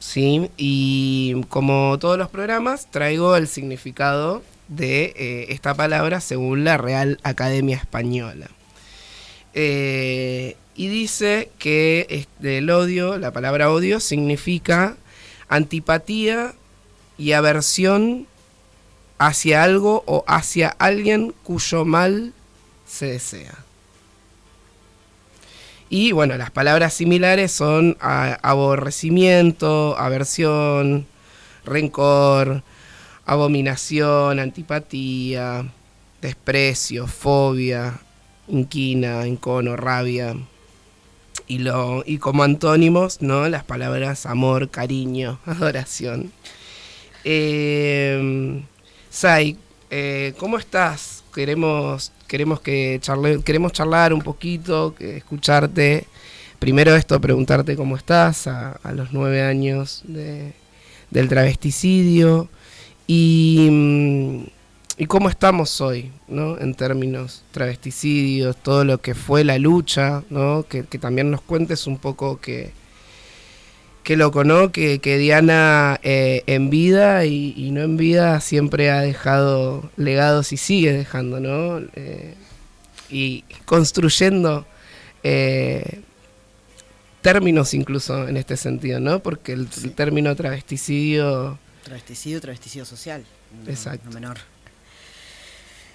Sí, y como todos los programas, traigo el significado de esta palabra según la Real Academia Española. Y dice que el odio, la palabra odio, significa antipatía y aversión hacia algo o hacia alguien cuyo mal se desea. Y bueno, las palabras similares son aborrecimiento, aversión, rencor, abominación, antipatía, desprecio, fobia, inquina, encono, rabia. Y como antónimos, ¿no? Las palabras amor, cariño, adoración. Sai, ¿cómo estás? Queremos charlar un poquito, escucharte. Primero esto, preguntarte cómo estás a los 9 años del travesticidio y cómo estamos hoy, ¿no? En términos travesticidios, todo lo que fue la lucha, ¿no? Que también nos cuentes un poco qué loco, ¿no? Que Diana en vida y no en vida siempre ha dejado legados y sigue dejando, ¿no? Y construyendo términos incluso en este sentido, ¿no? Porque el término travesticidio... Travesticidio social. Exacto. No menor.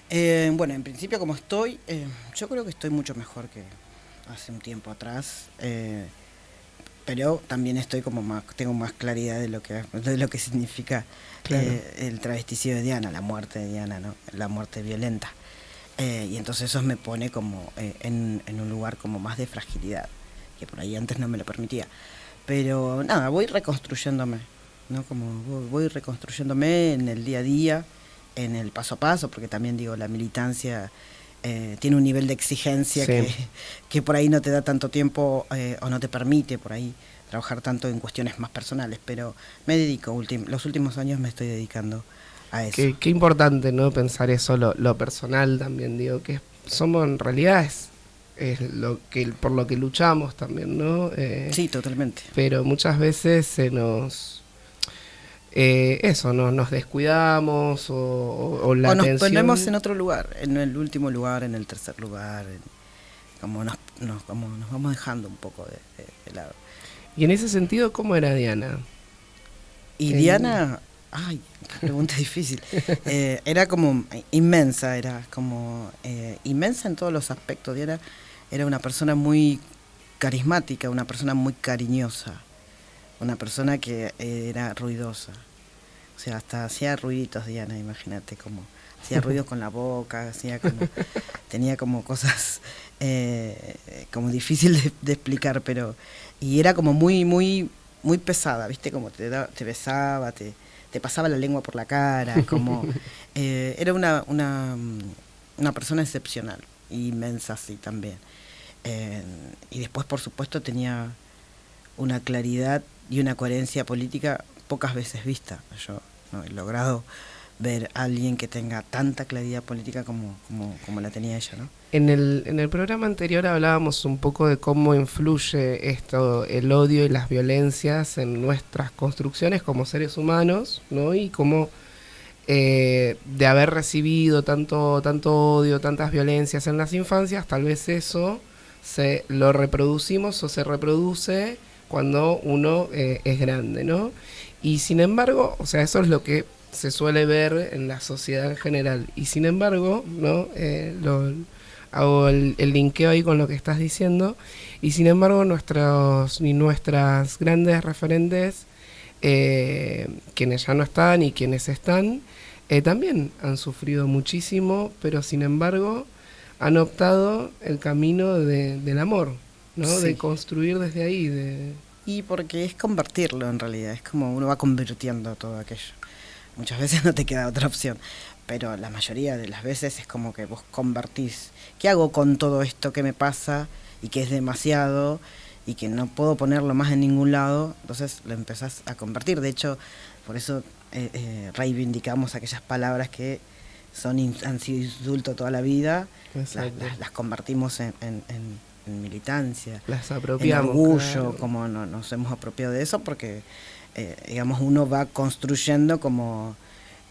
Bueno, en principio como estoy, yo creo que estoy mucho mejor que hace un tiempo atrás. Pero también estoy tengo más claridad de lo que significa claro. El travesticidio de Diana, la muerte de Diana, ¿no? La muerte violenta. Y entonces eso me pone como en un lugar como más de fragilidad, que por ahí antes no me lo permitía. Pero nada, voy reconstruyéndome, ¿no? Como voy reconstruyéndome en el día a día, en el paso a paso, porque también digo, la militancia tiene un nivel de exigencia sí. que por ahí no te da tanto tiempo o no te permite por ahí trabajar tanto en cuestiones más personales, pero me dedico, los últimos años me estoy dedicando a eso. Qué importante, ¿no? Pensar eso, lo personal también, digo, que somos en realidad es por lo que luchamos también, ¿no? Sí, totalmente. Pero muchas veces se nos... nos descuidamos o la nos atención... ponemos en otro lugar, en el último lugar, en el tercer lugar, como nos vamos dejando un poco de lado. Y en ese sentido, ¿cómo era Diana? Y Diana, ay, qué pregunta difícil. Era como inmensa, inmensa en todos los aspectos. Diana era una persona muy carismática, una persona muy cariñosa, una persona que era ruidosa. O sea, hasta hacía ruiditos Diana, imagínate, como hacía ruidos con la boca, tenía como cosas como difícil de explicar, pero y era como muy muy muy pesada, ¿viste? Como te besaba, te pasaba la lengua por la cara, como era una persona excepcional, inmensa así también. Y después, por supuesto, tenía una claridad y una coherencia política pocas veces vista. Yo no he logrado ver a alguien que tenga tanta claridad política como la tenía ella, ¿no? En el programa anterior hablábamos un poco de cómo influye el odio y las violencias en nuestras construcciones como seres humanos, ¿no? Y cómo de haber recibido tanto odio, tantas violencias en las infancias, tal vez eso lo reproducimos o se reproduce cuando uno es grande, ¿no? Y sin embargo, o sea, eso es lo que se suele ver en la sociedad en general. Y sin embargo, ¿no? Hago el linkeo ahí con lo que estás diciendo. Y sin embargo, nuestras grandes referentes, quienes ya no están y quienes están, también han sufrido muchísimo, pero sin embargo han optado el camino del amor, ¿no? Sí. De construir desde ahí. Y porque es convertirlo en realidad, es como uno va convirtiendo todo aquello. Muchas veces no te queda otra opción, pero la mayoría de las veces es como que vos convertís. ¿Qué hago con todo esto que me pasa y que es demasiado y que no puedo ponerlo más en ningún lado? Entonces lo empezás a convertir. De hecho, por eso reivindicamos aquellas palabras que han sido insulto toda la vida, las convertimos en militancia, las apropiamos, en orgullo, claro. Como nos hemos apropiado de eso porque digamos, uno va construyendo como,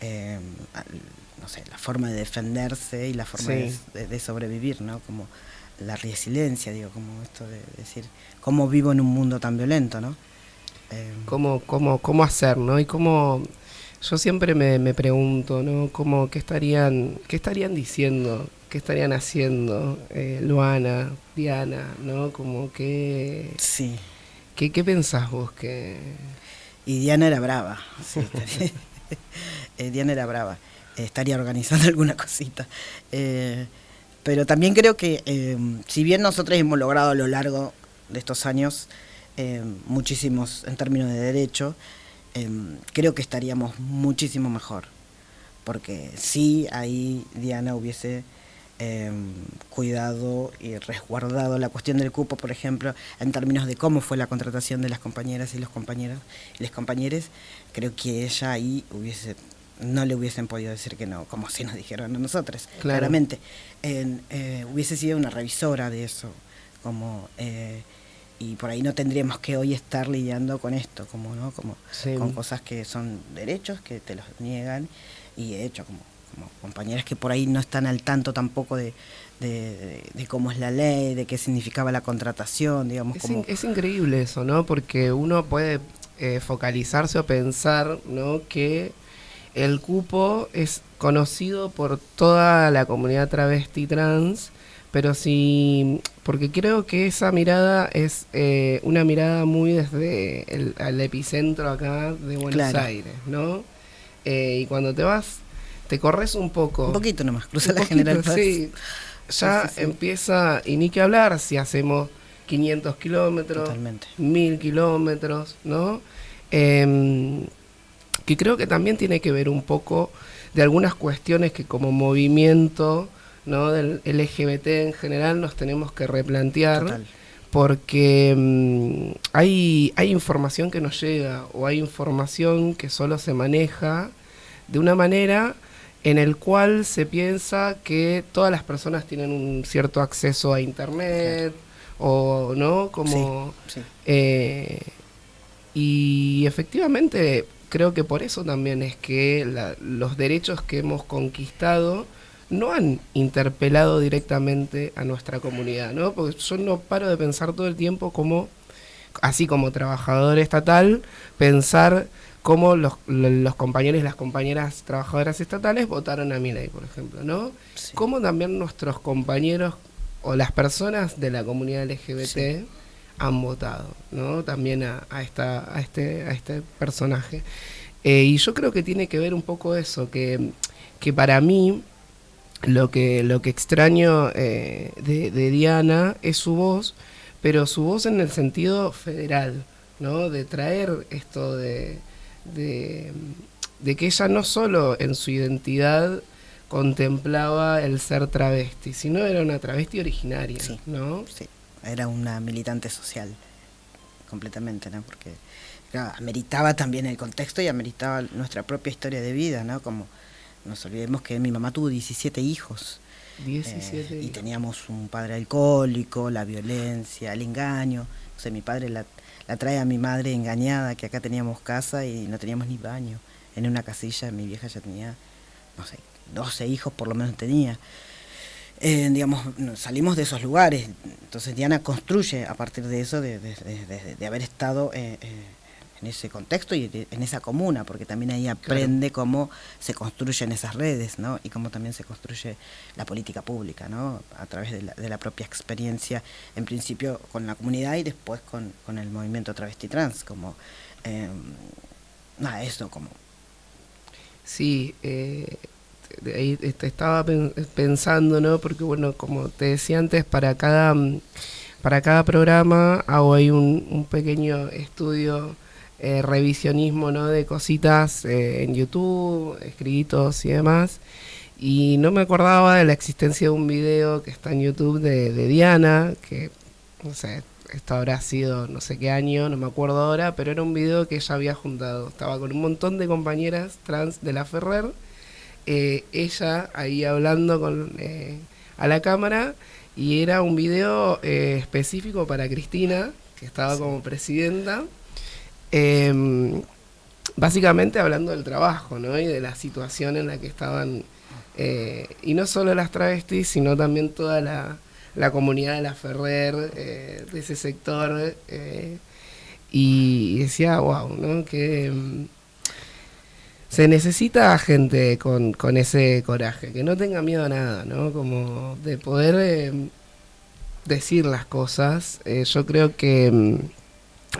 no sé, la forma de defenderse y la forma de sobrevivir, ¿no? Como la resiliencia, digo, como esto de decir, ¿cómo vivo en un mundo tan violento, no? ¿Cómo hacer, no? Y cómo... Yo siempre me pregunto, ¿no? ¿Qué estarían diciendo? ¿Qué estarían haciendo Luana, Diana, ¿no? Como que... Sí. ¿Qué pensás vos que...? Y Diana era brava, sí, Diana era brava, estaría organizando alguna cosita. Pero también creo que, si bien nosotros hemos logrado a lo largo de estos años muchísimos en términos de derecho, creo que estaríamos muchísimo mejor. Porque sí, ahí Diana hubiese cuidado y resguardado la cuestión del cupo, por ejemplo, en términos de cómo fue la contratación de las compañeras y los compañeros y les compañeros. Creo que ella ahí no le hubiesen podido decir que no, como si nos dijeron a nosotros, claro. Claramente. Hubiese sido una revisora de eso, como y por ahí no tendríamos que hoy estar lidiando con esto, como no, como sí, con cosas que son derechos que te los niegan, y de hecho como compañeras que por ahí no están al tanto tampoco de cómo es la ley, de qué significaba la contratación, digamos. Es increíble eso, ¿no? Porque uno puede focalizarse o pensar, ¿no?, que el cupo es conocido por toda la comunidad travesti trans, pero sí, porque creo que esa mirada es una mirada muy desde el epicentro acá de Buenos Aires, ¿no? Y cuando te corres un poco. Un poquito nomás, cruza la General Paz. Sí, ya sí. Empieza, y ni que hablar si hacemos 500 kilómetros, 1000 kilómetros, ¿no? Que creo que también tiene que ver un poco de algunas cuestiones que como movimiento, ¿no?, del LGBT en general nos tenemos que replantear. Total. Porque hay información que nos llega, o hay información que solo se maneja de una manera en el cual se piensa que todas las personas tienen un cierto acceso a internet, claro, o no, como sí. Y efectivamente creo que por eso también es que los derechos que hemos conquistado no han interpelado directamente a nuestra comunidad, ¿no? Porque yo no paro de pensar todo el tiempo como, así como trabajador estatal, pensar cómo los compañeros y las compañeras trabajadoras estatales votaron a Milei, por ejemplo, ¿no? Sí. Cómo también nuestros compañeros o las personas de la comunidad LGBT sí. han votado, ¿no? También a este personaje. Y yo creo que tiene que ver un poco eso, que para mí lo que extraño de Diana es su voz, pero su voz en el sentido federal, ¿no? De traer esto de que ella no solo en su identidad contemplaba el ser travesti, sino era una travesti originaria, sí, ¿no? Sí, era una militante social, completamente, ¿no? Porque claro, ameritaba también el contexto y ameritaba nuestra propia historia de vida, ¿no? Como nos olvidemos que mi mamá tuvo 17 hijos. 17 y teníamos un padre alcohólico, la violencia, el engaño. O sea, mi padre la trae a mi madre engañada, que acá teníamos casa y no teníamos ni baño. En una casilla, mi vieja ya tenía, no sé, 12 hijos por lo menos tenía. Digamos, salimos de esos lugares. Entonces Diana construye a partir de eso, de haber estado en ese contexto y en esa comuna, porque también ahí aprende, claro, cómo se construyen esas redes, ¿no? Y cómo también se construye la política pública, ¿no? A través de la propia experiencia, en principio con la comunidad y después con el movimiento travesti trans, como nada, eso como... Sí, ahí estaba pensando, ¿no? Porque bueno, como te decía antes, para cada programa hago ahí un pequeño estudio, revisionismo, ¿no?, de cositas en YouTube, escritos y demás, y no me acordaba de la existencia de un video que está en YouTube de Diana, que no sé, esto habrá sido no sé qué año, no me acuerdo ahora, pero era un video que ella había juntado, estaba con un montón de compañeras trans de la Ferrer, ella ahí hablando a la cámara, y era un video específico para Cristina, que estaba como presidenta, básicamente hablando del trabajo, ¿no? Y de la situación en la que estaban, y no solo las travestis, sino también toda la comunidad de la Ferrer, de ese sector, y decía, wow, ¿no? Que se necesita gente con ese coraje, que no tenga miedo a nada, ¿no? Como de poder decir las cosas. Yo creo que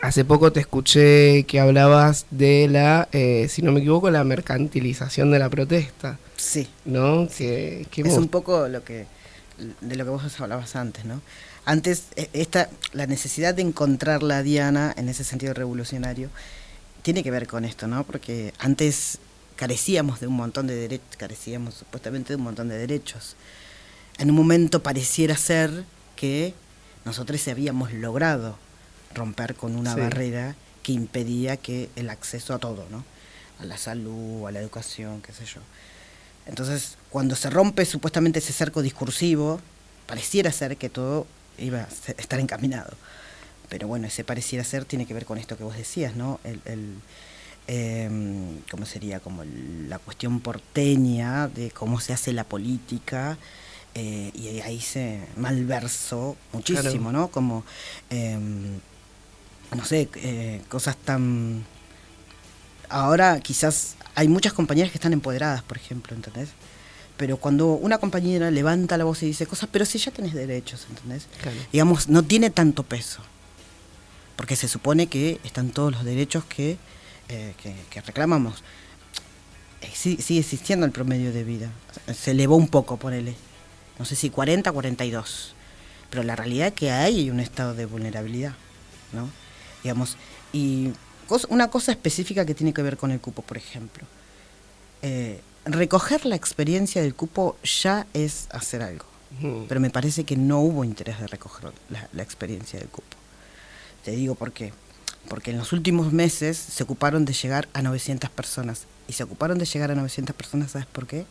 hace poco te escuché que hablabas de si no me equivoco, la mercantilización de la protesta. Sí. ¿No? Es un poco de lo que vos hablabas antes, ¿no? Antes, la necesidad de encontrar la Diana en ese sentido revolucionario tiene que ver con esto, ¿no? Porque antes carecíamos de un montón de derechos, carecíamos supuestamente de un montón de derechos. En un momento pareciera ser que nosotros habíamos logrado romper con una barrera que impedía que el acceso a todo, ¿no? A la salud, a la educación, qué sé yo. Entonces, cuando se rompe supuestamente ese cerco discursivo, pareciera ser que todo iba a estar encaminado. Pero bueno, ese pareciera ser tiene que ver con esto que vos decías, ¿no? ¿Cómo sería? Como la cuestión porteña de cómo se hace la política, y ahí se malversó muchísimo, claro, ¿no? Como, no sé, cosas tan... Ahora quizás hay muchas compañeras que están empoderadas, por ejemplo, ¿entendés? Pero cuando una compañera levanta la voz y dice cosas, pero si ya tenés derechos, ¿entendés? Claro. Digamos, no tiene tanto peso, porque se supone que están todos los derechos que reclamamos. Sigue existiendo el promedio de vida, se elevó un poco, ponele, no sé si 40, 42, pero la realidad es que hay un estado de vulnerabilidad, ¿no? Digamos, y una cosa específica que tiene que ver con el cupo, por ejemplo, recoger la experiencia del cupo ya es hacer algo, pero me parece que no hubo interés de recoger la experiencia del cupo. Te digo por qué. Porque en los últimos meses se ocuparon de llegar a 900 personas. Y se ocuparon de llegar a 900 personas, ¿sabes por qué?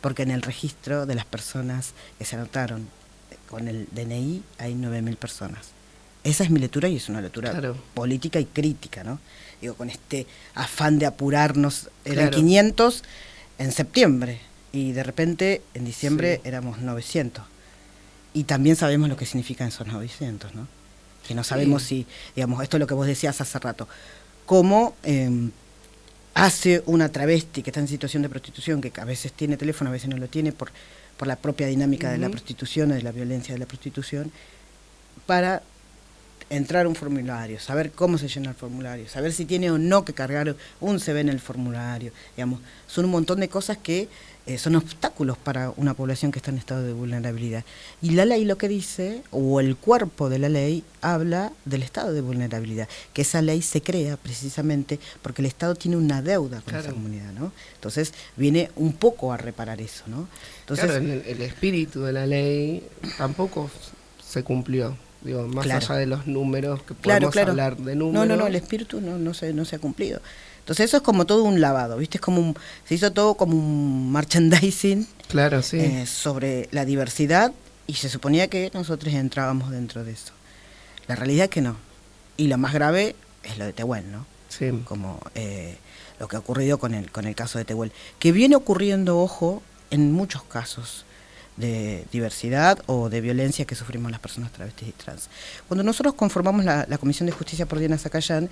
Porque en el registro de las personas que se anotaron con el DNI hay 9.000 personas. Esa es mi lectura y es una lectura, claro, política y crítica, ¿no? Digo, con este afán de apurarnos, eran, claro, 500 en septiembre y de repente en diciembre éramos 900. Y también sabemos lo que significan esos 900, ¿no? Que no sabemos si, digamos, esto es lo que vos decías hace rato, cómo hace una travesti que está en situación de prostitución, que a veces tiene teléfono, a veces no lo tiene, por la propia dinámica de la prostitución, de la violencia de la prostitución, para entrar a un formulario, saber cómo se llena el formulario, saber si tiene o no que cargar un CV en el formulario, digamos, son un montón de cosas que son obstáculos para una población que está en estado de vulnerabilidad. Y la ley lo que dice, o el cuerpo de la ley, habla del estado de vulnerabilidad, que esa ley se crea precisamente porque el Estado tiene una deuda con, claro, esa comunidad, ¿no? Entonces viene un poco a reparar eso, ¿no? Entonces, claro, el espíritu de la ley tampoco se cumplió. Digo, más, claro, allá de los números, que podemos, claro, hablar de números. No, el espíritu no se ha cumplido. Entonces eso es como todo un lavado, ¿viste? Es como se hizo todo como un merchandising, claro, sí, sobre la diversidad, y se suponía que nosotros entrábamos dentro de eso. La realidad es que no. Y lo más grave es lo de Tehuel, ¿no? Sí. Como lo que ha ocurrido con el caso de Tehuel, que viene ocurriendo, ojo, en muchos casos de diversidad o de violencia que sufrimos las personas travestis y trans. Cuando nosotros conformamos la Comisión de Justicia por Diana Zacayán,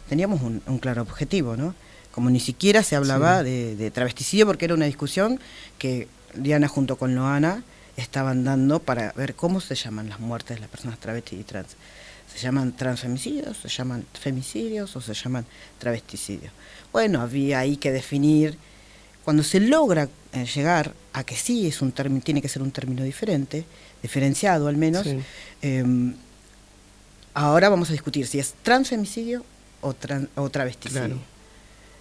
teníamos un claro objetivo, ¿no? Como ni siquiera se hablaba, sí, de travesticidio, porque era una discusión que Diana junto con Loana estaban dando para ver cómo se llaman las muertes de las personas travestis y trans. ¿Se llaman transfemicidios, se llaman femicidios o se llaman travesticidios? Bueno, había ahí que definir. Cuando se logra llegar a que sí es un término, tiene que ser un término diferente, diferenciado al menos, sí, ahora vamos a discutir si es transfemicidio o travesticidio. Claro.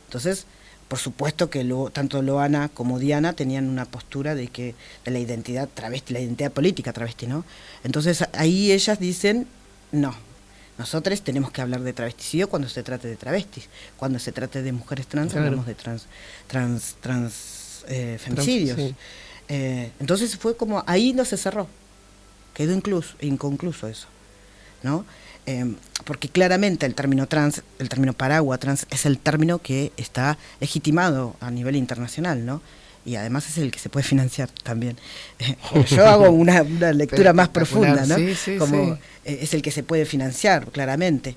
Entonces, por supuesto que tanto Loana como Diana tenían una postura de la identidad travesti, la identidad política travesti, ¿no? Entonces ahí ellas dicen, no, nosotros tenemos que hablar de travesticidio cuando se trate de travestis, cuando se trate de mujeres trans, claro, hablamos de femicidios. Sí. Entonces fue como, ahí no se cerró, quedó inconcluso eso, ¿no? porque claramente el término trans, el término paraguas trans, es el término que está legitimado a nivel internacional, ¿no? Y además es el que se puede financiar también. Yo hago una lectura más profunda, ¿no? Sí, sí, como sí. Es el que se puede financiar, claramente.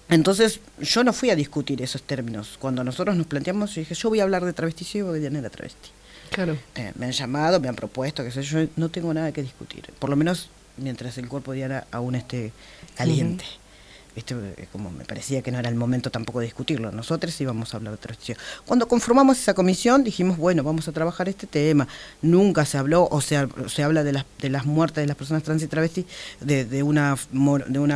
Entonces, yo no fui a discutir esos términos. Cuando nosotros nos planteamos, yo dije, yo voy a hablar de travesticidio porque Diana era travesti. Claro. Me han llamado, me han propuesto, que sé yo no tengo nada que discutir. Por lo menos mientras el cuerpo de Diana aún esté caliente. ¿Viste? Como me parecía que no era el momento tampoco de discutirlo. Nosotros íbamos a hablar de travesticidio. Cuando conformamos esa comisión, dijimos, bueno, vamos a trabajar este tema. Nunca se habló, o sea, se habla de las muertes de las personas trans y travestis de una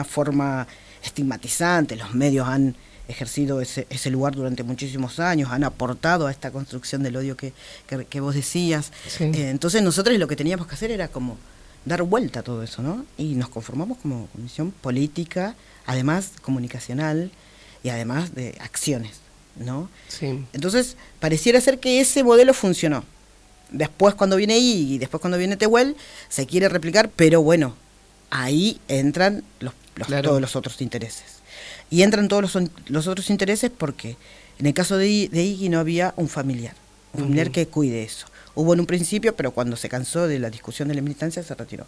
forma estigmatizante. Los medios han ejercido ese lugar durante muchísimos años, han aportado a esta construcción del odio que vos decías. Sí. Entonces nosotros lo que teníamos que hacer era como dar vuelta a todo eso, ¿no? Y nos conformamos como comisión política, además comunicacional y además de acciones, ¿no? Sí. Entonces pareciera ser que ese modelo funcionó. Después cuando viene I y después cuando viene Tehuel se quiere replicar, pero bueno, ahí entran Claro. todos los otros intereses. Y entran todos los otros intereses porque en el caso de Iggy no había un familiar que cuide eso. Hubo en un principio, pero cuando se cansó de la discusión de la militancia se retiró.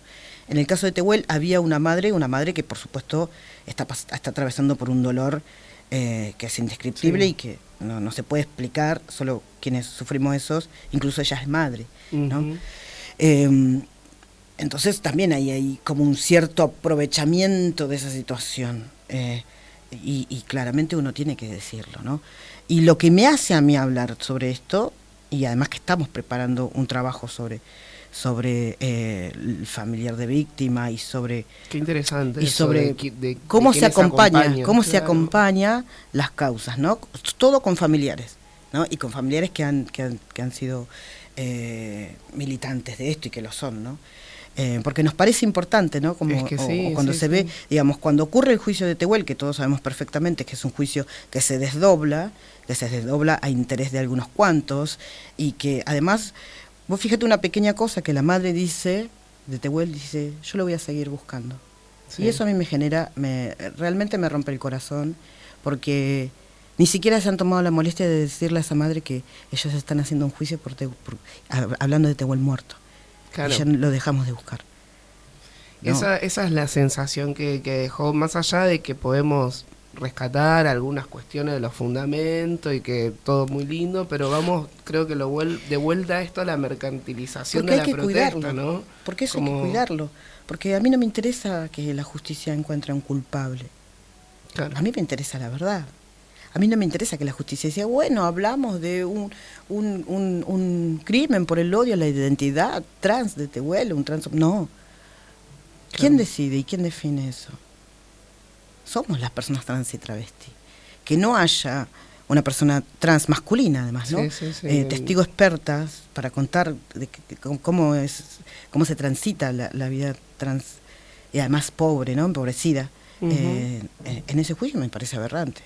En el caso de Tehuel había una madre que por supuesto está atravesando por un dolor que es indescriptible, sí, y que no se puede explicar, solo quienes sufrimos esos, incluso ella es madre, ¿no? Entonces también hay como un cierto aprovechamiento de esa situación, y claramente uno tiene que decirlo, ¿no? Y lo que me hace a mí hablar sobre esto, y además que estamos preparando un trabajo sobre el familiar de víctima y sobre... Qué interesante. Y sobre de cómo se acompaña, claro, se acompaña las causas, ¿no? Todo con familiares, ¿no? Y con familiares que han sido militantes de esto y que lo son, ¿no? Porque nos parece importante, ¿no? Como es que sí, o cuando sí, se ve, digamos, cuando ocurre el juicio de Tehuel, que todos sabemos perfectamente que es un juicio que se desdobla a interés de algunos cuantos, y que además, vos fíjate una pequeña cosa que la madre dice, de Tehuel, dice, yo lo voy a seguir buscando. Sí. Y eso a mí me genera, realmente me rompe el corazón, porque ni siquiera se han tomado la molestia de decirle a esa madre que ellos están haciendo un juicio hablando de Tehuel muerto. Claro. Y ya lo dejamos de buscar, ¿no? Esa es la sensación que dejó, más allá de que podemos rescatar algunas cuestiones de los fundamentos y que todo muy lindo, pero creo que de vuelta a esto a la mercantilización de la protesta, cuidarlo, ¿no? Porque eso hay que cuidarlo, porque a mí no me interesa que la justicia encuentre un culpable, claro. A mí me interesa la verdad. A mí no me interesa que la justicia decía, bueno, hablamos de un crimen por el odio a la identidad trans de Tehuel, un trans... No. ¿Quién decide y quién define eso? Somos las personas trans y travesti. Que no haya una persona trans masculina, además, ¿no? Sí. Testigos expertas para contar cómo se transita la vida trans, y además pobre, ¿no? Empobrecida. En ese juicio me parece aberrante,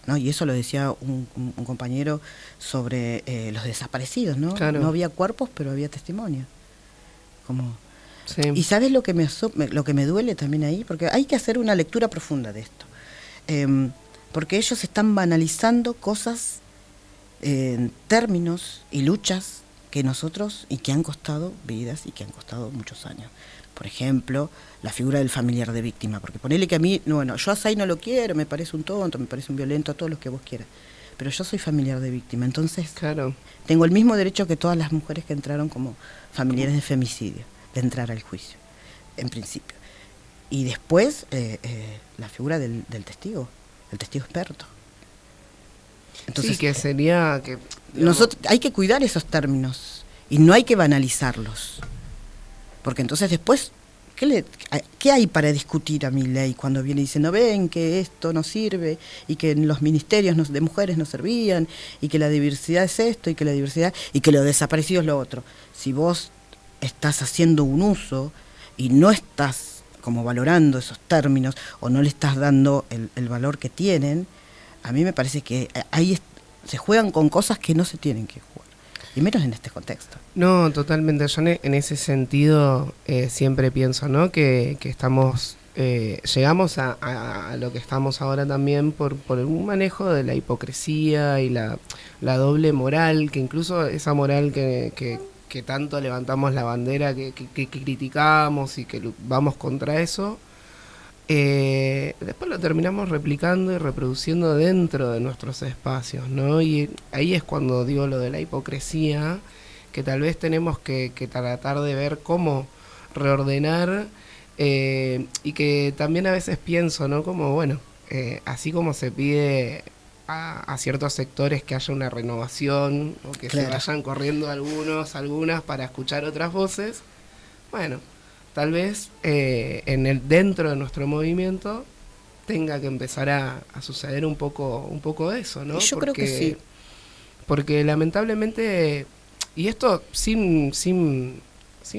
¿no? Y eso lo decía un compañero sobre los desaparecidos, ¿no? Claro. No había cuerpos, pero había testimonio. Sí. Y ¿sabes lo que me duele también ahí? Porque hay que hacer una lectura profunda de esto. Porque ellos están banalizando cosas, términos y luchas que nosotros, y que han costado vidas y que han costado muchos años. Por ejemplo, la figura del familiar de víctima, porque ponele que a mí, bueno, yo a Say no lo quiero, me parece un tonto, me parece un violento, a todos los que vos quieras, pero yo soy familiar de víctima, entonces claro, tengo el mismo derecho que todas las mujeres que entraron como familiares de femicidio, de entrar al juicio, en principio. Y después, la figura del testigo experto. Entonces, sí, que sería... que nosotros hay que cuidar esos términos y no hay que banalizarlos. Porque entonces después, ¿qué hay para discutir a Milei cuando viene diciendo, ven que esto no sirve y que los ministerios de mujeres no servían y que la diversidad es esto y que la diversidad y que lo desaparecido es lo otro? Si vos estás haciendo un uso y no estás como valorando esos términos o no le estás dando el valor que tienen, a mí me parece que ahí se juegan con cosas que no se tienen que jugar. Y menos en este contexto. No, totalmente. Yo en ese sentido siempre pienso, ¿no? Que estamos llegamos a lo que estamos ahora también por un manejo de la hipocresía y la doble moral, que incluso esa moral que tanto levantamos la bandera, que criticamos y que vamos contra eso, después lo terminamos replicando y reproduciendo dentro de nuestros espacios, ¿no? Y ahí es cuando digo lo de la hipocresía, que tal vez tenemos que tratar de ver cómo reordenar, y que también a veces pienso, ¿no? Como, bueno, así como se pide a ciertos sectores que haya una renovación o que se vayan corriendo algunas para escuchar otras voces, bueno, tal vez dentro de nuestro movimiento tenga que empezar a suceder un poco de eso, ¿no? Yo creo que sí. Porque lamentablemente, y esto sin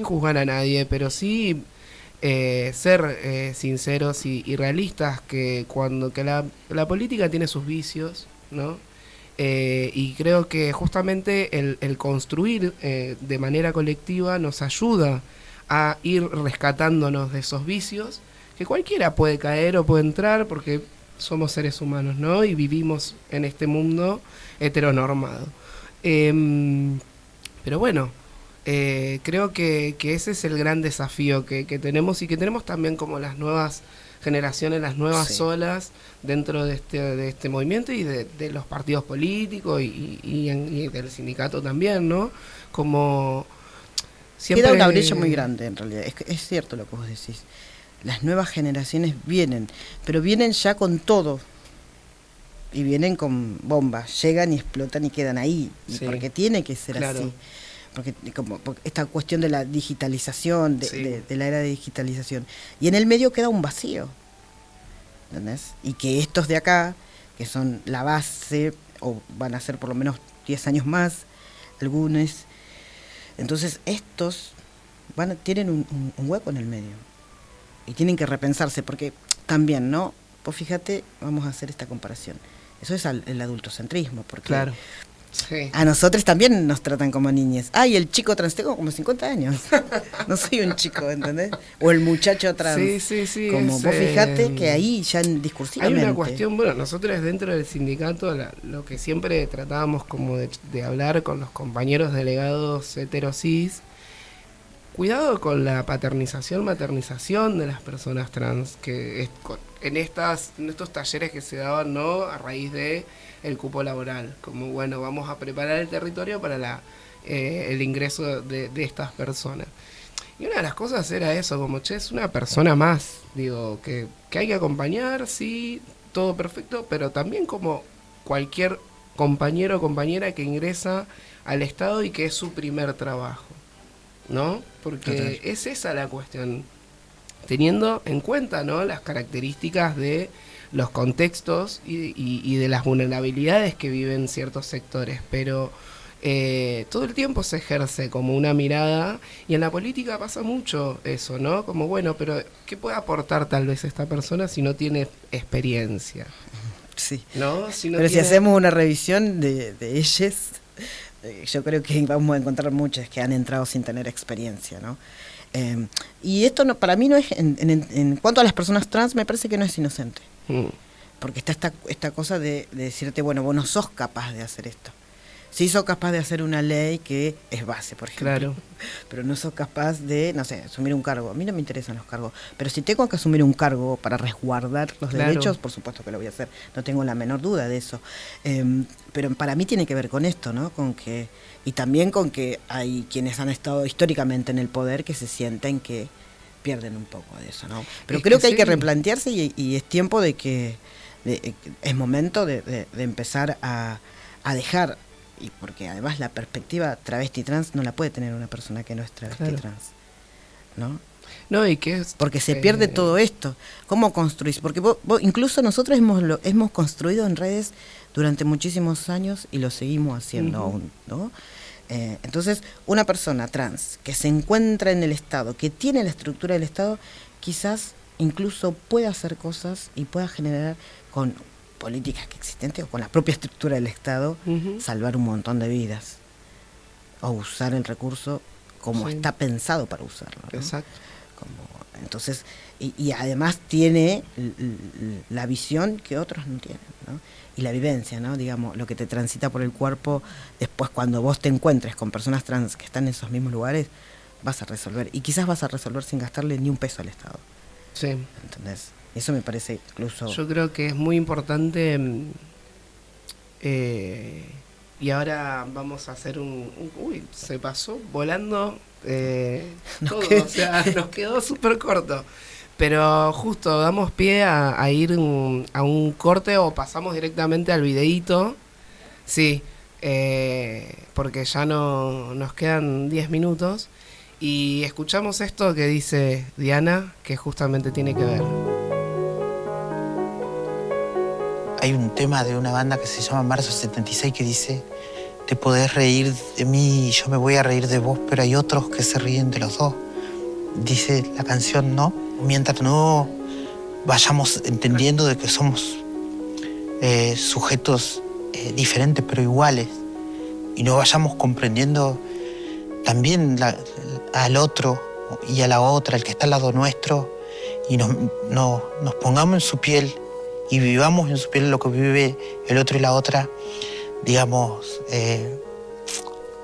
juzgar a nadie, pero sí ser sinceros y realistas, que la política tiene sus vicios, ¿no? Y creo que justamente el construir de manera colectiva nos ayuda a ir rescatándonos de esos vicios, que cualquiera puede caer o puede entrar porque somos seres humanos, ¿no? Y vivimos en este mundo heteronormado. Pero bueno, creo que ese es el gran desafío que tenemos, y que tenemos también como las nuevas generaciones, las nuevas olas dentro de este movimiento y de los partidos políticos y del sindicato también, ¿no? Como siempre queda una brecha muy grande, en realidad. Es cierto lo que vos decís. Las nuevas generaciones vienen, pero vienen ya con todo. Y vienen con bombas, llegan y explotan y quedan ahí. Sí. Porque tiene que ser así. Porque esta cuestión de la digitalización, de la era de digitalización. Y en el medio queda un vacío. ¿Entendés? Y que estos de acá, que son la base, o van a ser por lo menos 10 años más, algunos. Entonces estos tienen un hueco en el medio. Y tienen que repensarse, porque también, ¿no? Pues fíjate, vamos a hacer esta comparación. Eso es el adultocentrismo, porque a nosotros también nos tratan como niñas. Ay, el chico trans, tengo como 50 años. No soy un chico, ¿entendés? O el muchacho trans. Sí. Como vos fijate que ahí ya discursivamente. Hay una cuestión, bueno, nosotros dentro del sindicato, lo que siempre tratábamos como de hablar con los compañeros delegados heterosis, cuidado con la maternización de las personas trans, que en estos talleres que se daban, ¿no? A raíz de el cupo laboral, como bueno, vamos a preparar el territorio para el ingreso de estas personas. Y una de las cosas era eso, como es una persona más, digo, que hay que acompañar, sí, todo perfecto, pero también como cualquier compañero o compañera que ingresa al Estado y que es su primer trabajo, ¿no? Porque es esa la cuestión, teniendo en cuenta, ¿no? Las características de los contextos y de las vulnerabilidades que viven ciertos sectores, pero todo el tiempo se ejerce como una mirada, y en la política pasa mucho eso, ¿no? Como bueno, pero ¿qué puede aportar tal vez esta persona si no tiene experiencia? Sí. ¿No? Si hacemos una revisión de ellas, yo creo que vamos a encontrar muchas que han entrado sin tener experiencia, ¿no? Y esto para mí no es, en cuanto a las personas trans, me parece que no es inocente. Porque está esta cosa de decirte, bueno, vos no sos capaz de hacer esto. Sí sos capaz de hacer una ley que es base, por ejemplo. Claro. Pero no sos capaz de, no sé, asumir un cargo. A mí no me interesan los cargos. Pero si tengo que asumir un cargo para resguardar los derechos, por supuesto que lo voy a hacer. No tengo la menor duda de eso. Pero para mí tiene que ver con esto, ¿no? Y también con que hay quienes han estado históricamente en el poder que se sienten que pierden un poco de eso, ¿no? Pero creo que hay que replantearse y es tiempo de que es momento de empezar a dejar, y porque además la perspectiva travesti trans no la puede tener una persona que no es travesti trans, ¿no? No, y que porque se pierde todo esto. ¿Cómo construís? Porque vos, incluso nosotros hemos construido en redes durante muchísimos años y lo seguimos haciendo aún, ¿no? Entonces, una persona trans que se encuentra en el Estado, que tiene la estructura del Estado, quizás incluso pueda hacer cosas y pueda generar con políticas que existentes o con la propia estructura del Estado, salvar un montón de vidas o usar el recurso como está pensado para usarlo, ¿no? Exacto. Entonces, y además tiene la visión que otros no tienen, ¿no? Y la vivencia, ¿no? Digamos, lo que te transita por el cuerpo, después cuando vos te encuentres con personas trans que están en esos mismos lugares, vas a resolver. Y quizás vas a resolver sin gastarle ni un peso al Estado. Sí. ¿Entendés? Eso me parece incluso... Yo creo que es muy importante. Y ahora vamos a hacer uy, se pasó volando todo, o sea, nos quedó súper corto. Pero justo damos pie a ir a un corte o pasamos directamente al videíto. Sí, porque ya no nos quedan 10 minutos. Y escuchamos esto que dice Diana, que justamente tiene que ver. Hay un tema de una banda que se llama Marzo 76 que dice: te podés reír de mí y yo me voy a reír de vos, pero hay otros que se ríen de los dos. Dice la canción, ¿no? Mientras no vayamos entendiendo de que somos sujetos diferentes pero iguales, y no vayamos comprendiendo también al otro y a la otra, el que está al lado nuestro, y nos pongamos en su piel y vivamos en su piel lo que vive el otro y la otra, digamos,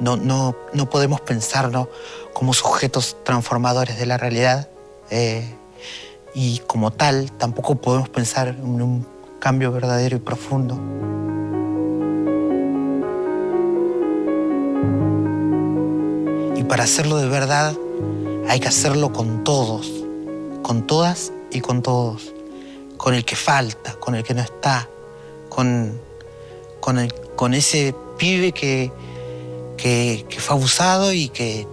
no podemos pensarnos como sujetos transformadores de la realidad, y como tal tampoco podemos pensar en un cambio verdadero y profundo. Y para hacerlo de verdad hay que hacerlo con todos, con todas y con todos, con el que falta, con el que no está, con ese pibe que fue abusado y que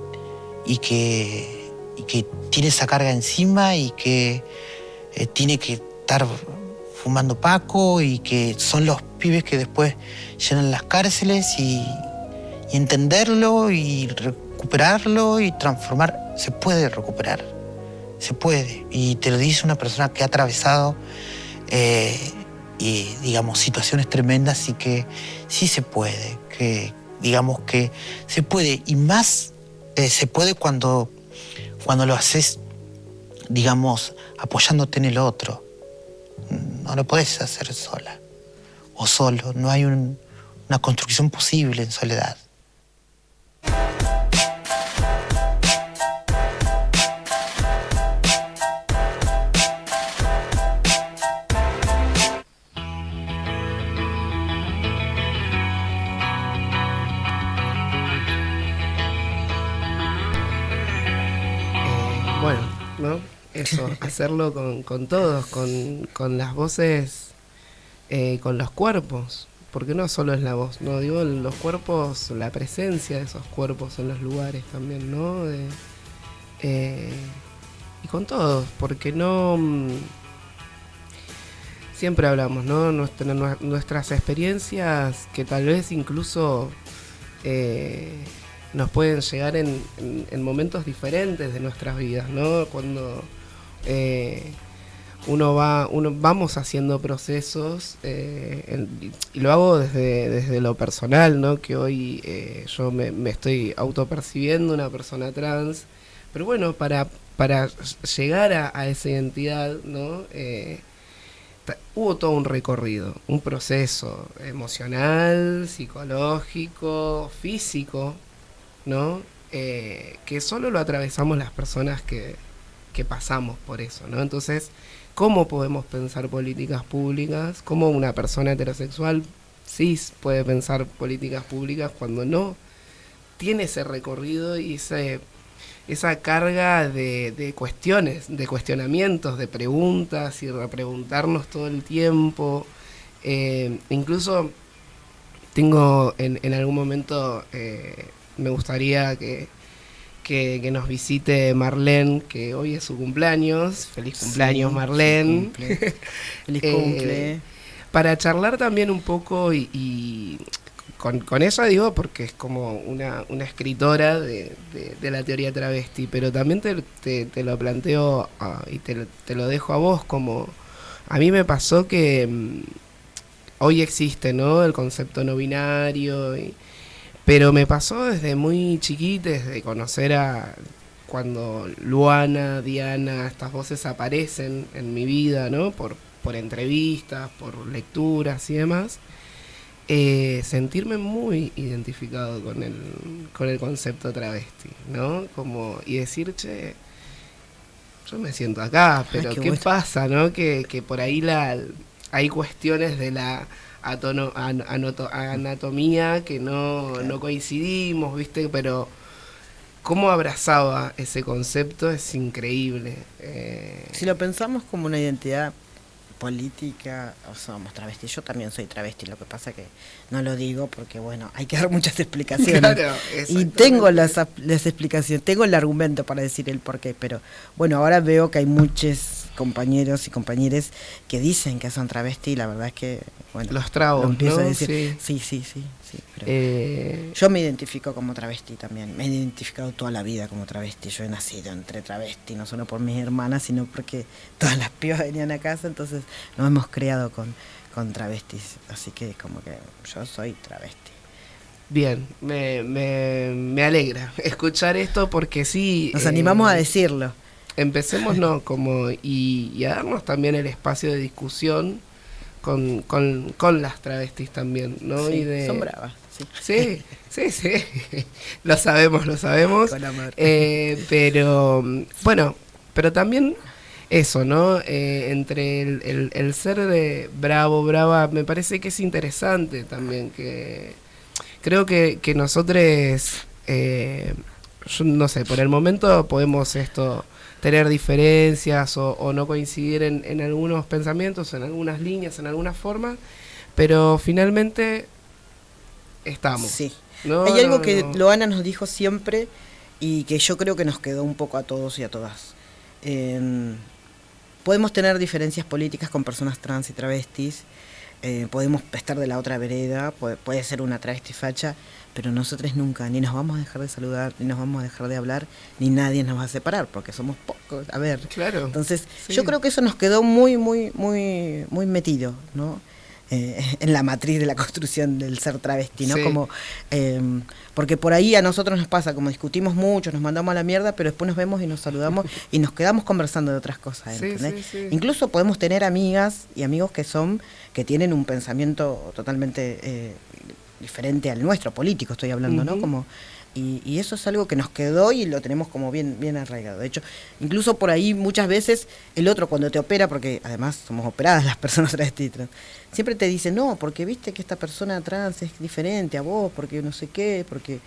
tiene esa carga encima y que tiene que estar fumando paco, y que son los pibes que después llenan las cárceles, y entenderlo y recuperarlo y transformar. Se puede recuperar, se puede, y te lo dice una persona que ha atravesado y digamos situaciones tremendas, y que sí se puede, que digamos que se puede, y más se puede cuando lo haces, digamos, apoyándote en el otro. No lo podés hacer sola o solo, no hay una construcción posible en soledad. Bueno, ¿no? Eso, hacerlo con todos, con las voces, con los cuerpos, porque no solo es la voz, no digo los cuerpos, la presencia de esos cuerpos en los lugares también, ¿no? Y con todos, porque no... siempre hablamos, ¿no? Nuestras experiencias que tal vez incluso nos pueden llegar en momentos diferentes de nuestras vidas, ¿no? Cuando vamos haciendo procesos, y lo hago desde lo personal, ¿no? Que hoy yo me estoy autopercibiendo una persona trans, pero bueno, para llegar a esa identidad, ¿no? Hubo todo un recorrido, un proceso emocional, psicológico, físico, ¿no? Que solo lo atravesamos las personas que pasamos por eso, ¿no? Entonces, ¿cómo podemos pensar políticas públicas? ¿Cómo una persona heterosexual cis puede pensar políticas públicas cuando no tiene ese recorrido y esa carga de cuestiones, de cuestionamientos, de preguntas y repreguntarnos todo el tiempo? Incluso tengo en algún momento, me gustaría que nos visite Marlene, que hoy es su cumpleaños. Feliz cumpleaños, sí, Marlene. Feliz cumple. Para charlar también un poco y con ella digo porque es como una escritora de la teoría travesti, pero también te lo planteo y te lo dejo a vos, como a mí me pasó que hoy existe, ¿no? El concepto no binario, pero me pasó desde muy chiquita, desde conocer cuando Luana, Diana, estas voces aparecen en mi vida, ¿no? Por entrevistas, por lecturas y demás, sentirme muy identificado con el concepto travesti, ¿no? Como, y decir, che, yo me siento acá, pero qué ¿qué bueno. pasa, no? Que por ahí hay cuestiones de la anatomía que no coincidimos, ¿viste? Pero cómo abrazaba ese concepto es increíble. Si lo pensamos como una identidad política, o somos travestis. Yo también soy travesti, lo que pasa que no lo digo porque, bueno, hay que dar muchas explicaciones. Claro, y tengo las explicaciones, tengo el argumento para decir el porqué, pero bueno, ahora veo que hay muchos compañeros y compañeras que dicen que son travesti y la verdad es que, bueno, los trabos, lo empiezo ¿no? a decir. Sí, pero yo me identifico como travesti también, me he identificado toda la vida como travesti, yo he nacido entre travesti, no solo por mis hermanas, sino porque todas las pibas venían a casa, entonces nos hemos creado con travestis, así que como que yo soy travesti. Bien, me alegra escuchar esto porque sí... Nos animamos a decirlo. Empecemos, ¿no? Como, y a darnos también el espacio de discusión con las travestis también, ¿no? Sí, y son bravas, sí. Sí. Lo sabemos. Con amor. Pero, bueno, pero también eso, ¿no? Entre el ser de bravo, brava, me parece que es interesante también, que creo que nosotros, yo no sé, por el momento podemos tener diferencias o no coincidir en algunos pensamientos, en algunas líneas, en algunas formas, pero finalmente estamos. Sí. No, Hay algo no, que no. Loana nos dijo siempre y que yo creo que nos quedó un poco a todos y a todas. Podemos tener diferencias políticas con personas trans y travestis, podemos estar de la otra vereda, puede ser una travesti facha, pero nosotros nunca, ni nos vamos a dejar de saludar, ni nos vamos a dejar de hablar, ni nadie nos va a separar, porque somos pocos. A ver, Claro. entonces Sí. yo creo que eso nos quedó muy metido, ¿no? En la matriz de la construcción del ser travesti, ¿no? Sí. Como, porque por ahí a nosotros nos pasa, como discutimos mucho, nos mandamos a la mierda, pero después nos vemos y nos saludamos y nos quedamos conversando de otras cosas, Sí, ¿entendés? sí. Incluso podemos tener amigas y amigos que tienen un pensamiento totalmente diferente al nuestro, político estoy hablando, ¿no? Ujú. Como, y eso es algo que nos quedó y lo tenemos como bien arraigado. De hecho, incluso por ahí muchas veces el otro cuando te opera, porque además somos operadas las personas travestis, siempre te dice, no, porque viste que esta persona trans es diferente a vos, porque no sé qué, porque...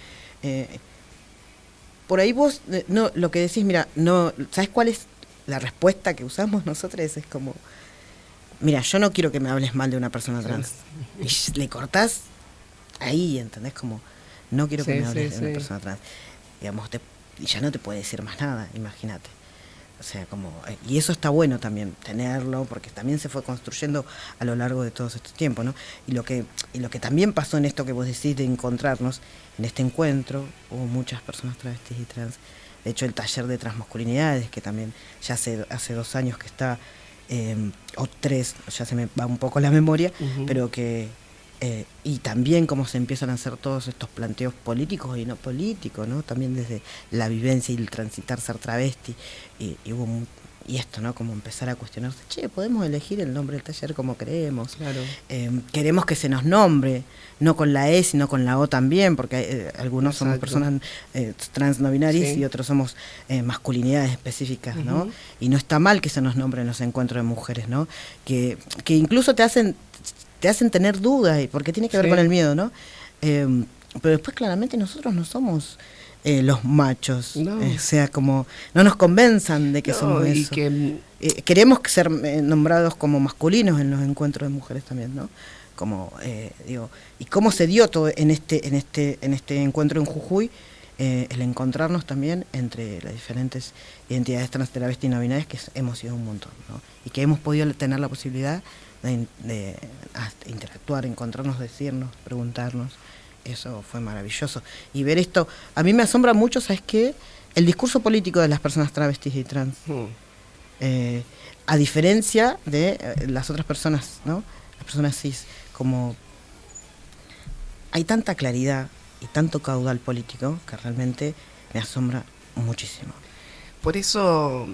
por ahí vos, no, lo que decís, mira, no, ¿sabes cuál es la respuesta que usamos nosotros? Es como, mira, yo no quiero que me hables mal de una persona trans. Y le cortás ahí, ¿entendés? Como, no quiero que Sí, me hables sí, de una sí. persona trans. Digamos, y ya no te puede decir más nada, imagínate. O sea, como, y eso está bueno también, tenerlo, porque también se fue construyendo a lo largo de todos estos tiempos, ¿no? Y lo que también pasó en esto que vos decís de encontrarnos, en este encuentro, hubo muchas personas travestis y trans. De hecho, el taller de transmasculinidades, que también ya hace 2 años que está, o 3, ya se me va un poco la memoria, Ujú. pero que... y también cómo se empiezan a hacer todos estos planteos políticos y no políticos, ¿no? También desde la vivencia y el transitar ser travesti, y y esto, ¿no? Como empezar a cuestionarse, che, podemos elegir el nombre del taller como queremos. Claro. Queremos que se nos nombre, no con la E, sino con la O también, porque algunos somos Exacto. personas trans no binarias Sí. y otros somos masculinidades específicas, ¿no? Ujú. Y no está mal que se nos nombre en los encuentros de mujeres, ¿no? Que incluso te hacen tener dudas, porque tiene que ver Sí. con el miedo, ¿no? Pero después claramente nosotros no somos los machos, No. o sea, como no nos convenzan de que No, somos y eso. que Queremos ser nombrados como masculinos en los encuentros de mujeres también, ¿no? Como digo, y cómo se dio todo en este encuentro en Jujuy, el encontrarnos también entre las diferentes identidades trans, travestis y no binarias, que hemos sido un montón, ¿no? Y que hemos podido tener la posibilidad de interactuar, encontrarnos, decirnos, preguntarnos. Eso fue maravilloso. Y ver esto, a mí me asombra mucho, ¿sabes qué? El discurso político de las personas travestis y trans. A diferencia de las otras personas, ¿no? Las personas cis, como hay tanta claridad y tanto caudal político que realmente me asombra muchísimo. por eso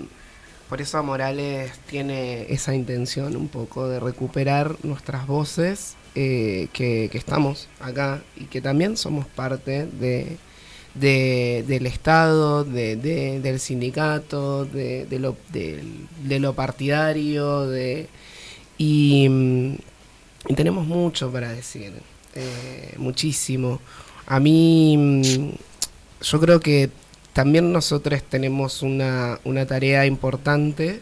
Amorales tiene esa intención un poco de recuperar nuestras voces, que estamos acá y que también somos parte del Estado, del sindicato, de lo partidario, y tenemos mucho para decir, muchísimo. A mí, yo creo que también nosotros tenemos una tarea importante,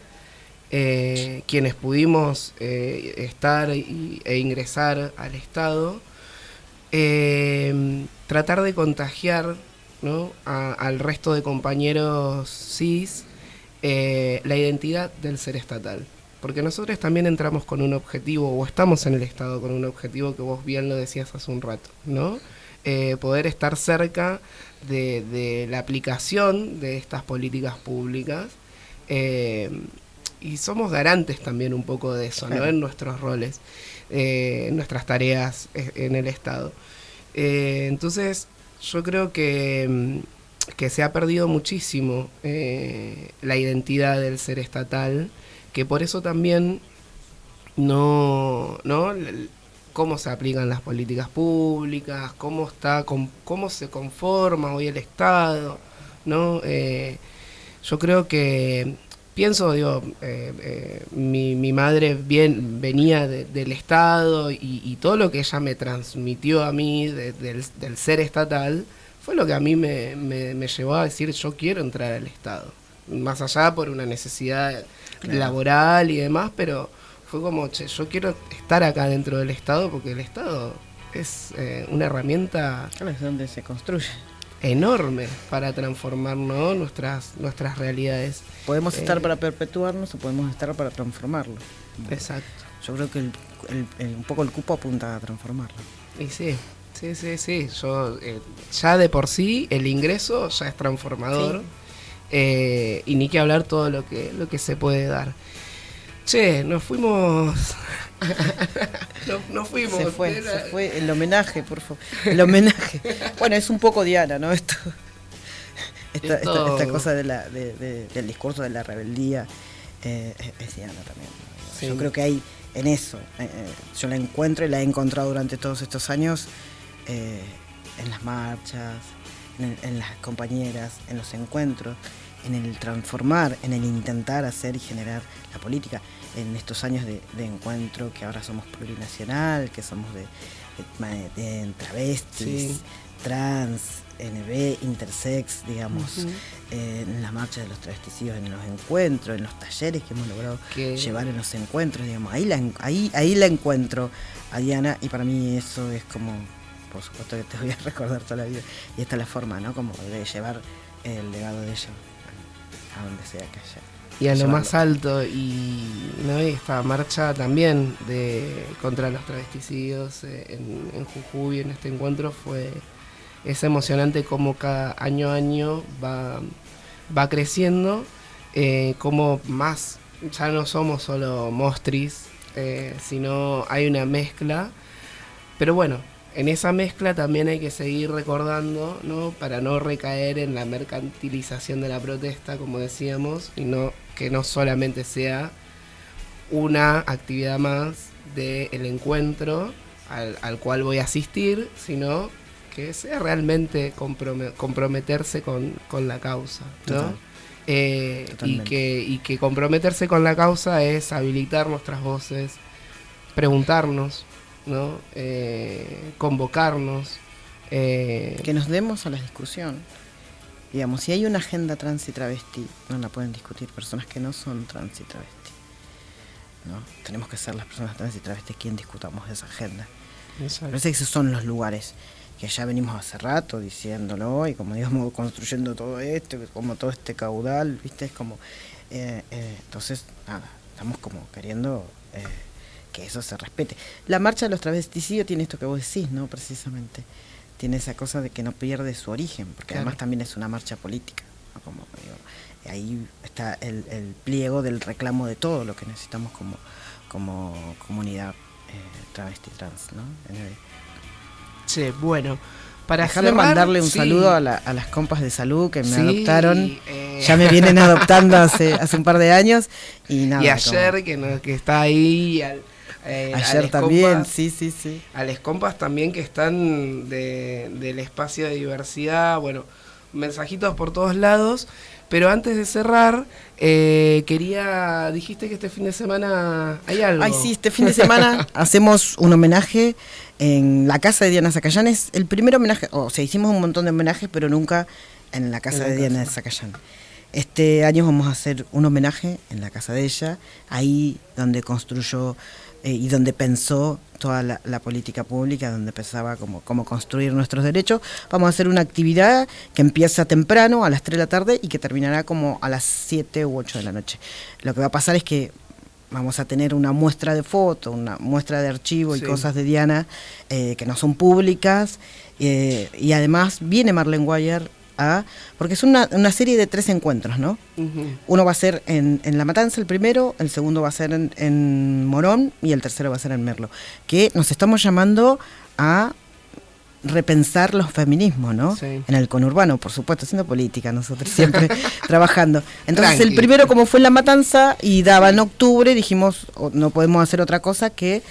quienes pudimos estar e ingresar al Estado, tratar de contagiar, ¿no?, al resto de compañeros cis, la identidad del ser estatal. Porque nosotros también entramos con un objetivo, o estamos en el Estado con un objetivo que vos bien lo decías hace un rato, ¿no? Poder estar cerca de la aplicación de estas políticas públicas, y somos garantes también un poco de eso, ¿no?, en nuestros roles, en nuestras tareas en el Estado. Entonces, yo creo que se ha perdido muchísimo la identidad del ser estatal, que por eso también no cómo se aplican las políticas públicas, cómo se conforma hoy el Estado, ¿no? Yo creo que pienso, digo, mi madre venía del Estado, y todo lo que ella me transmitió a mí del ser estatal fue lo que a mí me llevó a decir: yo quiero entrar al Estado, más allá por una necesidad laboral y demás, pero fue como, yo quiero estar acá dentro del Estado, porque el Estado es una herramienta, claro, es donde se construye, enorme para transformar, ¿no?, nuestras realidades. Podemos estar para perpetuarnos o podemos estar para transformarlo. Exacto. Yo creo que un poco el cupo apunta a transformarlo. Y sí. Yo, ya de por sí el ingreso ya es transformador, sí. Y ni que hablar todo lo que se puede dar. Che, nos fuimos. no fuimos. Se fue el homenaje, por favor. El homenaje. Bueno, es un poco Diana, ¿no? Esta cosa del discurso de la rebeldía, es Diana también, ¿no? Sí. Yo creo que hay en eso. Yo la encuentro y la he encontrado durante todos estos años, en las marchas, en las compañeras, en los encuentros, en el transformar, en el intentar hacer y generar la política, en estos años de encuentro, que ahora somos plurinacional, que somos de travestis, sí, trans, NB, intersex, digamos, en las marchas de los travesticidos, en los encuentros, en los talleres que hemos logrado llevar en los encuentros, digamos, ahí la encuentro a Diana, y para mí eso es como, por supuesto que te voy a recordar toda la vida, y esta es la forma, ¿no?, como de llevar el legado de ella a donde sea que haya. Y a lo más alto, y esta marcha también contra los travesticidios en Jujuy, en este encuentro, es emocionante cómo cada año a año va creciendo, como más, ya no somos solo mostris, sino hay una mezcla, pero bueno, en esa mezcla también hay que seguir recordando, ¿no?, para no recaer en la mercantilización de la protesta, como decíamos, y que no solamente sea una actividad más del encuentro al cual voy a asistir, sino que sea realmente comprometerse con la causa, ¿no? Y que comprometerse con la causa es habilitar nuestras voces, preguntarnos, ¿no?, convocarnos, que nos demos a la discusión. Digamos, si hay una agenda trans y travesti, no la pueden discutir personas que no son trans y travesti, ¿no? Tenemos que ser las personas trans y travestis quien discutamos esa agenda. Exacto. Me parece que esos son los lugares que ya venimos hace rato diciéndolo, y como digamos, construyendo todo esto, como todo este caudal, ¿viste? Es como entonces, nada, estamos como queriendo que eso se respete. La marcha de los travesticidios tiene esto que vos decís, ¿no? Precisamente tiene esa cosa de que no pierde su origen, porque claro, además también es una marcha política, ¿no? Como digo, ahí está el pliego del reclamo de todo lo que necesitamos como comunidad travesti trans, ¿no? Sí, bueno, para dejarme mandarle un saludo a las compas de salud que me adoptaron Ya me vienen adoptando hace un par de años. Y nada. Y ayer, que está ahí. Ayer también, sí. A les compas también que están del espacio de diversidad. Bueno, mensajitos por todos lados. Pero antes de cerrar, dijiste que este fin de semana hay algo. Ay, sí, este fin de semana hacemos un homenaje en la casa de Diana Zacayán. Es el primer homenaje, hicimos un montón de homenajes, pero nunca en la casa de Diana Zacayán. Este año vamos a hacer un homenaje en la casa de ella, ahí donde construyó y donde pensó toda la política pública, donde pensaba cómo construir nuestros derechos. Vamos a hacer una actividad que empieza temprano, a las 3 de la tarde, y que terminará como a las 7 u 8 de la noche. Lo que va a pasar es que vamos a tener una muestra de fotos, una muestra de archivo y cosas de Diana que no son públicas, y además viene Marlene Guayar porque es una serie de 3 encuentros, ¿no? Uh-huh. Uno va a ser en La Matanza, el primero, el segundo va a ser en Morón y el tercero va a ser en Merlo, que nos estamos llamando a repensar los feminismos, ¿no? Sí. En el conurbano, por supuesto, haciendo política, nosotros siempre trabajando. Entonces el primero, como fue en La Matanza y daba en octubre, dijimos, no podemos hacer otra cosa que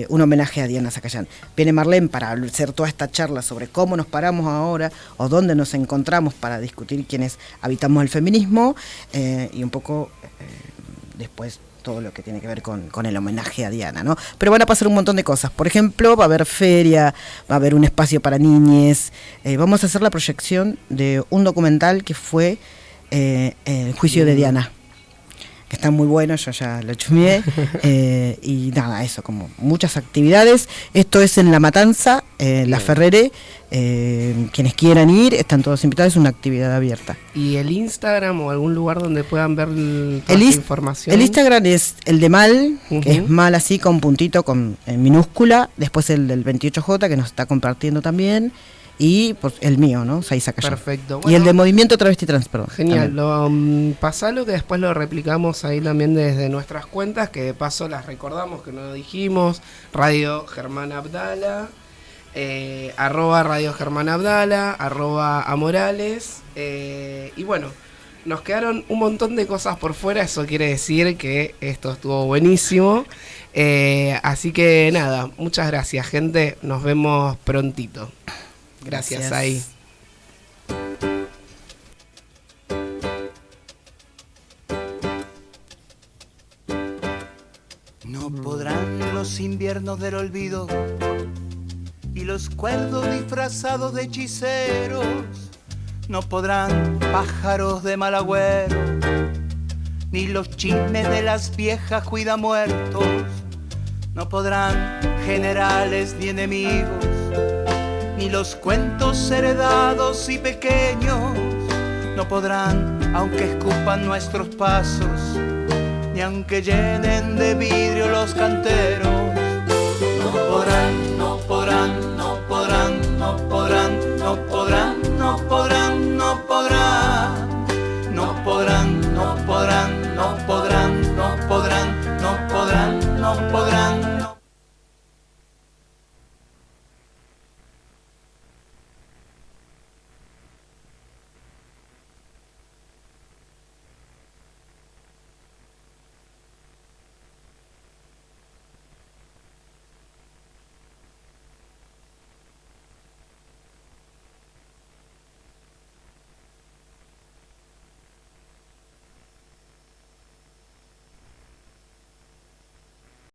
un homenaje a Diana Zacayán. Viene Marlene para hacer toda esta charla sobre cómo nos paramos ahora o dónde nos encontramos para discutir quienes habitamos el feminismo, y un poco después todo lo que tiene que ver con el homenaje a Diana, ¿no? Pero van a pasar un montón de cosas. Por ejemplo, va a haber feria, va a haber un espacio para niñes, vamos a hacer la proyección de un documental que fue El juicio de Diana, que está muy bueno, yo ya lo chumeé, y nada, eso, como muchas actividades. Esto es en La Matanza, La Ferrere, quienes quieran ir, están todos invitados, es una actividad abierta. ¿Y el Instagram o algún lugar donde puedan ver toda esta información? El Instagram es el de Mal, que es Mal así, con puntito, en minúscula, después el del 28J, que nos está compartiendo también, y pues, el mío, ¿no? Saiza Cayán. Perfecto. Bueno, y el de Movimiento Travesti Trans, perdón. Genial, pasalo, que después lo replicamos ahí también desde nuestras cuentas, que de paso las recordamos, que no lo dijimos, Radio Germán Abdala, @Radio Germán Abdala, @Amorales, y bueno, nos quedaron un montón de cosas por fuera, eso quiere decir que esto estuvo buenísimo, así que nada, muchas gracias, gente, nos vemos prontito. Gracias, ahí. No podrán los inviernos del olvido y los cuerdos disfrazados de hechiceros, no podrán pájaros de mal agüero, ni los chismes de las viejas cuidamuertos, no podrán generales ni enemigos, ni los cuentos heredados y pequeños, no podrán, aunque escupan nuestros pasos, ni aunque llenen de vidrio los canteros, no podrán